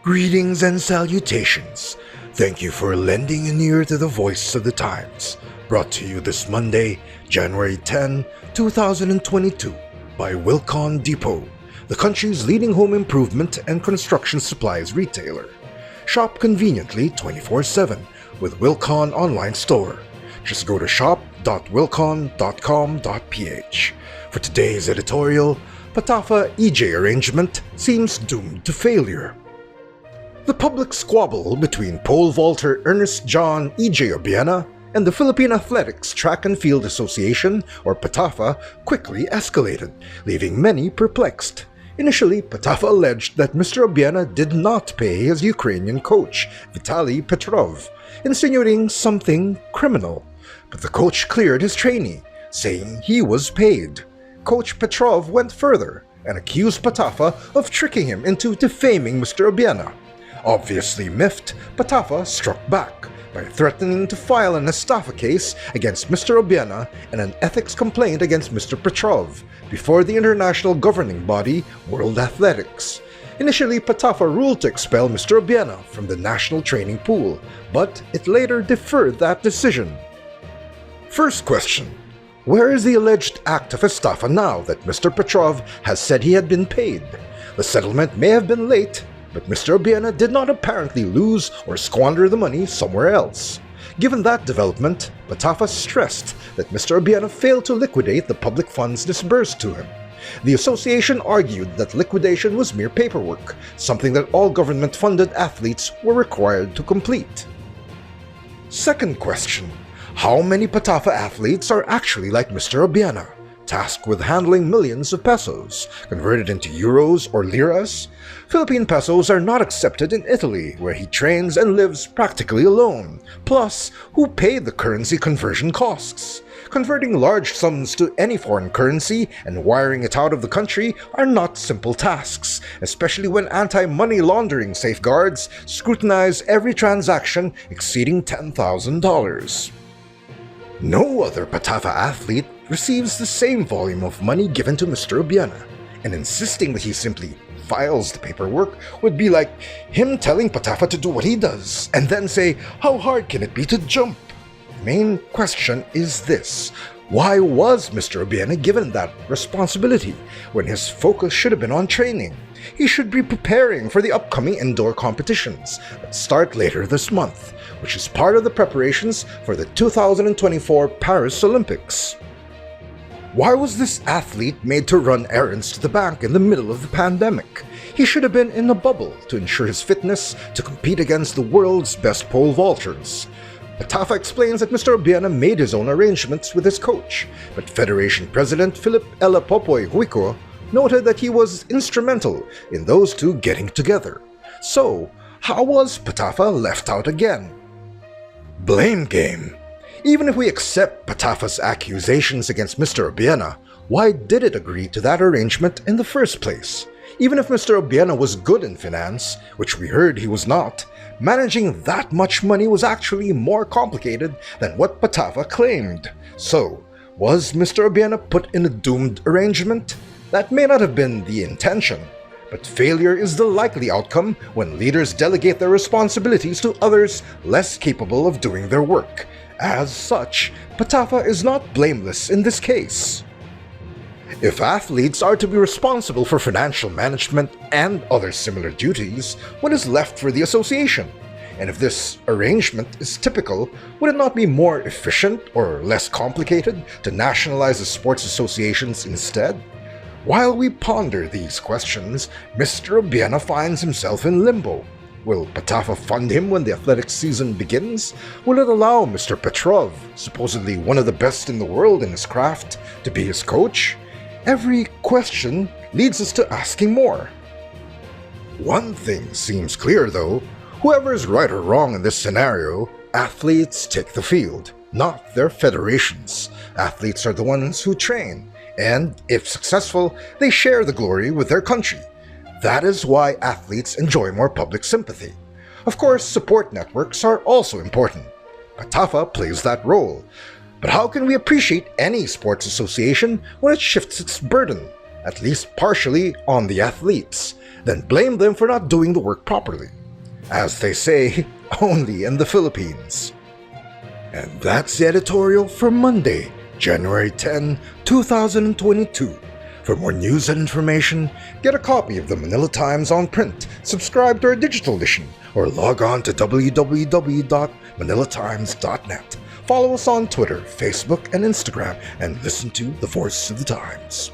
Greetings and salutations. Thank you for lending an ear to the voice of the times. Brought to you this Monday, January 10, 2022 by Wilcon Depot, the country's leading home improvement and construction supplies retailer. Shop conveniently 24/7 with Wilcon online store. Just go to shop.wilcon.com.ph. For today's editorial, Patafa-EJ arrangement seems doomed to failure. The public squabble between pole vaulter Ernest John E.J. Obiena and the Philippine Athletics Track and Field Association, or Patafa, quickly escalated, leaving many perplexed. Initially, Patafa alleged that Mr. Obiena did not pay his Ukrainian coach, Vitaly Petrov, insinuating something criminal. But the coach cleared his trainee, saying he was paid. Coach Petrov went further and accused Patafa of tricking him into defaming Mr. Obiena. Obviously miffed, Patafa struck back by threatening to file an estafa case against Mr. Obiena and an ethics complaint against Mr. Petrov before the international governing body, World Athletics. Initially, Patafa ruled to expel Mr. Obiena from the national training pool, but it later deferred that decision. First question: where is the alleged act of estafa now that Mr. Petrov has said he had been paid? The settlement may have been late, but Mr. Obiena did not apparently lose or squander the money somewhere else. Given that development, Patafa stressed that Mr. Obiena failed to liquidate the public funds disbursed to him. The association argued that liquidation was mere paperwork, something that all government-funded athletes were required to complete. Second question: how many Patafa athletes are actually like Mr. Obiena, tasked with handling millions of pesos, converted into euros or liras? Philippine pesos are not accepted in Italy, where he trains and lives practically alone. Plus, who paid the currency conversion costs? Converting large sums to any foreign currency and wiring it out of the country are not simple tasks, especially when anti-money laundering safeguards scrutinize every transaction exceeding $10,000. No other Patafa athlete receives the same volume of money given to Mr. Obiena, and insisting that he simply files the paperwork would be like him telling Patafa to do what he does and then say, how hard can it be to jump? The main question is this: why was Mr. Obiena given that responsibility when his focus should have been on training? He should be preparing for the upcoming indoor competitions that start later this month, which is part of the preparations for the 2024 Paris Olympics. Why was this athlete made to run errands to the bank in the middle of the pandemic? He should have been in a bubble to ensure his fitness to compete against the world's best pole vaulters. Patafa explains that Mr. Obiena made his own arrangements with his coach, but Federation President Philip Ella Popoy Huico noted that he was instrumental in those two getting together. So, how was Patafa left out again? Blame game. Even if we accept Patafa's accusations against Mr. Obiena, why did it agree to that arrangement in the first place? Even if Mr. Obiena was good in finance, which we heard he was not, managing that much money was actually more complicated than what Patafa claimed. So, was Mr. Obiena put in a doomed arrangement? That may not have been the intention, but failure is the likely outcome when leaders delegate their responsibilities to others less capable of doing their work. As such, Patafa is not blameless in this case. If athletes are to be responsible for financial management and other similar duties, what is left for the association? And if this arrangement is typical, would it not be more efficient or less complicated to nationalize the sports associations instead? While we ponder these questions, Mr. Obiena finds himself in limbo. Will Patafa fund him when the athletics season begins? Will it allow Mr. Petrov, supposedly one of the best in the world in his craft, to be his coach? Every question leads us to asking more. One thing seems clear though: whoever is right or wrong in this scenario, athletes take the field, not their federations. Athletes are the ones who train, and if successful, they share the glory with their country. That is why athletes enjoy more public sympathy. Of course, support networks are also important. Patafa plays that role. But how can we appreciate any sports association when it shifts its burden? at least partially, on the athletes, then blame them for not doing the work properly. As they say, only in the Philippines. And that's the editorial for Monday, January 10, 2022. For more news and information, get a copy of the Manila Times on print, subscribe to our digital edition, or log on to www.manilatimes.net. Follow us on Twitter, Facebook, and Instagram, and listen to The Voice of the Times.